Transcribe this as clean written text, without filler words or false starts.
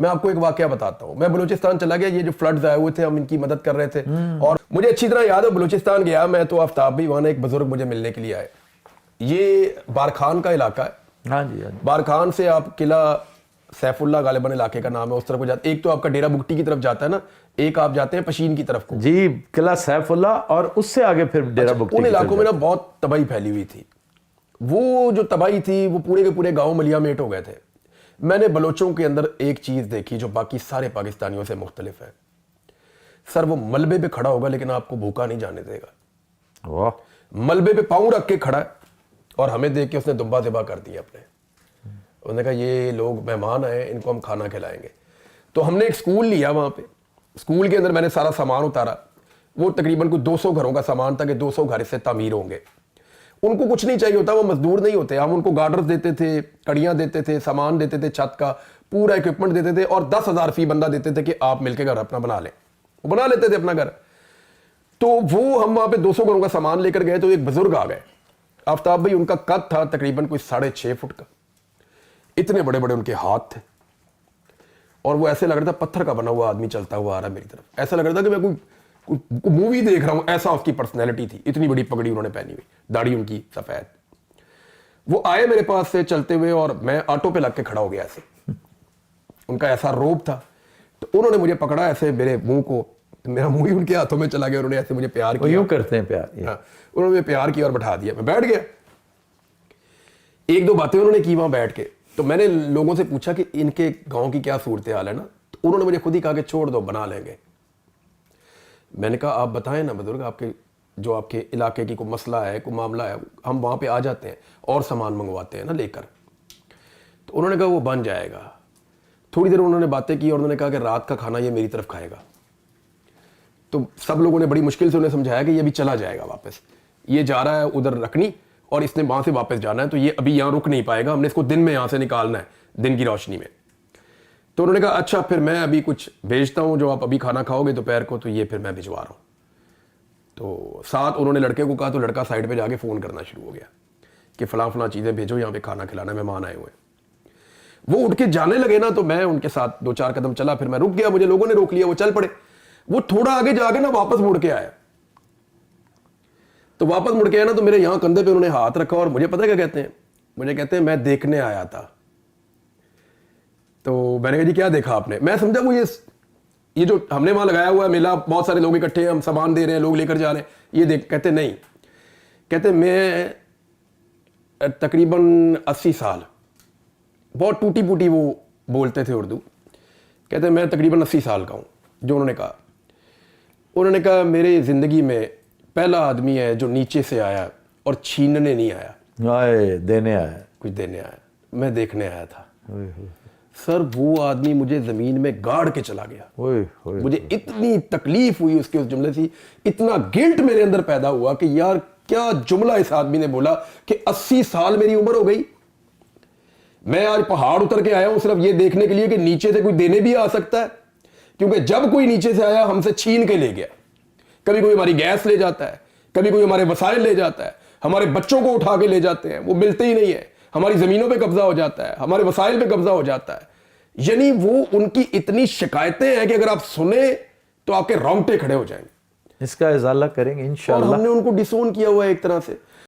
میں آپ کو ایک واقعہ بتاتا ہوں. میں بلوچستان چلا گیا, یہ جو فلڈز آئے ہوئے تھے ہم ان کی مدد کر رہے تھے, اور مجھے اچھی طرح یاد ہے بلوچستان گیا میں تو آفتاب بھی وہاں ایک بزرگ مجھے ملنے کے لیے آئے. یہ بارکھان کا علاقہ ہے. ہاں جی بارکھان سے آپ قلعہ سیف اللہ غالباً علاقے کا نام ہے, اس طرف کو جاتے, ایک تو آپ کا ڈیرا بگٹی کی طرف جاتا ہے نا, ایک آپ جاتے ہیں پشین کی طرف کو. جی, قلعہ سیف اللہ اور اس سے آگے پھر ڈیرا بگٹی. ان علاقوں میں نا بہت تباہی پھیلی ہوئی تھی. وہ جو تباہی تھی وہ پورے کے پورے گاؤں ملیا میٹ ہو گئے تھے. میں نے بلوچوں کے اندر ایک چیز دیکھی جو باقی سارے پاکستانیوں سے مختلف ہے. سر وہ ملبے پہ کھڑا ہوگا لیکن آپ کو بھوکا نہیں جانے دے گا. ملبے پہ پاؤں رکھ کے کھڑا ہے اور ہمیں دیکھ کے اس نے دمبا ذبح کر دیا اپنے. انہوں نے کہا یہ لوگ مہمان آئے, ان کو ہم کھانا کھلائیں گے. تو ہم نے ایک سکول لیا وہاں پہ. سکول کے اندر میں نے سارا سامان اتارا. وہ تقریباً کوئی 200 گھروں کا سامان تھا کہ 200 گھر سے تعمیر ہوں گے. ان کو کچھ نہیں چاہیے ہوتا, وہ مزدور نہیں ہوتے. ہم ان کو گارڈرز دیتے تھے, کڑیاں دیتے تھے, سامان دیتے تھے, چھت کا پورا ایکوپمنٹ دیتے تھے, اور 10,000 فی بندہ دیتے تھے کہ آپ مل کے گھر اپنا بنا لیں. وہ بنا لیتے تھے اپنا گھر. تو وہ ہم وہاں پہ 200 گھروں کا سامان لے کر گئے تو ایک بزرگ آ گئے. آفتاب بھائی ان کا قد تھا تقریباً کوئی 6.5 فٹ کا, اتنے بڑے بڑے ان کے ہاتھ تھے, اور وہ ایسے لگ رہا تھا پتھر کا بنا ہوا آدمی چلتا ہوا آ رہا میری طرف. ایسا لگ رہا تھا کہ میں کوئی مووی دیکھ رہا ہوں, ایسا اس کی پرسنالٹی تھی. اتنی بڑی پگڑی انہوں نے پہنی ہوئی, داڑھی ان کی سفید. وہ آئے میرے پاس سے چلتے ہوئے اور میں آٹو پہ لگ کے کھڑا ہو گیا ایسے. ان کا ایسا روب تھا, تو انہوں نے مجھے پکڑا ایسے میرے منہ کو, میرا منہ ہی ان کے ہاتھوں میں چلا گیا. انہوں نے ایسے مجھے پیار کیا. یوں کرتے ہیں پیار. ہاں, انہوں نے مجھے پیار کیا اور بٹھا دیا. میں بیٹھ گیا. 1-2 باتیں انہوں نے کی وہاں بیٹھ کے. تو میں نے لوگوں سے پوچھا کہ ان کے گاؤں کی کیا صورتحال ہے نا, تو انہوں نے مجھے خود ہی کہا کہ چھوڑ دو, بنا لیں گے. میں نے کہا آپ بتائیں نا بزرگ, آپ کے جو آپ کے علاقے کی کوئی مسئلہ ہے, کوئی معاملہ ہے, ہم وہاں پہ آ جاتے ہیں اور سامان منگواتے ہیں نا لے کر. تو انہوں نے کہا وہ بن جائے گا. تھوڑی دیر انہوں نے باتیں کی اور انہوں نے کہا کہ رات کا کھانا یہ میری طرف کھائے گا. تو سب لوگوں نے بڑی مشکل سے انہیں سمجھایا کہ یہ ابھی چلا جائے گا واپس, یہ جا رہا ہے ادھر رکھنی, اور اس نے وہاں سے واپس جانا ہے, تو یہ ابھی یہاں رک نہیں پائے گا, ہم نے اس کو دن میں یہاں سے نکالنا ہے, دن کی روشنی میں. تو انہوں نے کہا اچھا پھر میں ابھی کچھ بھیجتا ہوں, جو آپ ابھی کھانا کھاؤ گے دوپہر کو, تو یہ پھر میں بھجوا رہا ہوں. تو ساتھ انہوں نے لڑکے کو کہا, تو لڑکا سائڈ پہ جا کے فون کرنا شروع ہو گیا کہ فلاں فلاں چیزیں بھیجو, یہاں پہ کھانا کھلانا, مہمان آئے ہوئے. وہ اٹھ کے جانے لگے نا, تو میں ان کے ساتھ 2-4 قدم چلا, پھر میں رک گیا, مجھے لوگوں نے روک لیا, وہ چل پڑے. وہ تھوڑا آگے جا کے نا واپس مڑ کے آیا. تو واپس مڑ کے آیا نا, تو میرے یہاں کندھے پہ انہوں نے ہاتھ رکھا, اور مجھے پتہ کیا کہتے ہیں, مجھے کہتے ہیں میں دیکھنے آیا تھا. تو میں نے کہا جی کیا دیکھا آپ نے؟ میں سمجھا وہ یہ جو ہم نے وہاں لگایا ہوا ہے میلہ, بہت سارے لوگ اکٹھے ہیں, ہم سامان دے رہے ہیں, لوگ لے کر جا رہے ہیں, یہ دیکھ. کہتے نہیں, کہتے میں تقریباً 80 سال, بہت ٹوٹی پوٹی وہ بولتے تھے اردو, کہتے میں تقریباً 80 سال کا ہوں. جو انہوں نے کہا, انہوں نے کہا میری زندگی میں پہلا آدمی ہے جو نیچے سے آیا اور چھیننے نہیں آیا, دینے آیا, کچھ دینے آیا, میں دیکھنے آیا تھا. سر وہ آدمی مجھے زمین میں گاڑ کے چلا گیا. مجھے اتنی تکلیف ہوئی اس کے اس جملے سے, اتنا گلٹ میرے اندر پیدا ہوا کہ یار کیا جملہ اس آدمی نے بولا کہ 80 سال میری عمر ہو گئی, میں آج پہاڑ اتر کے آیا ہوں صرف یہ دیکھنے کے لیے کہ نیچے سے کوئی دینے بھی آ سکتا ہے. کیونکہ جب کوئی نیچے سے آیا ہم سے چھین کے لے گیا. کبھی کوئی ہماری گیس لے جاتا ہے, کبھی کوئی ہمارے وسائل لے جاتا ہے, ہمارے بچوں کو اٹھا کے لے جاتے ہیں, وہ ملتے ہی نہیں ہے, ہماری زمینوں پہ قبضہ ہو جاتا ہے, ہمارے وسائل پہ قبضہ ہو جاتا ہے. یعنی وہ ان کی اتنی شکایتیں ہیں کہ اگر آپ سنیں تو آپ کے رونگٹے کھڑے ہو جائیں گے. اس کا ازالہ کریں گے انشاءاللہ. اور ہم نے ان کو ڈسون کیا ہوا ہے ایک طرح سے.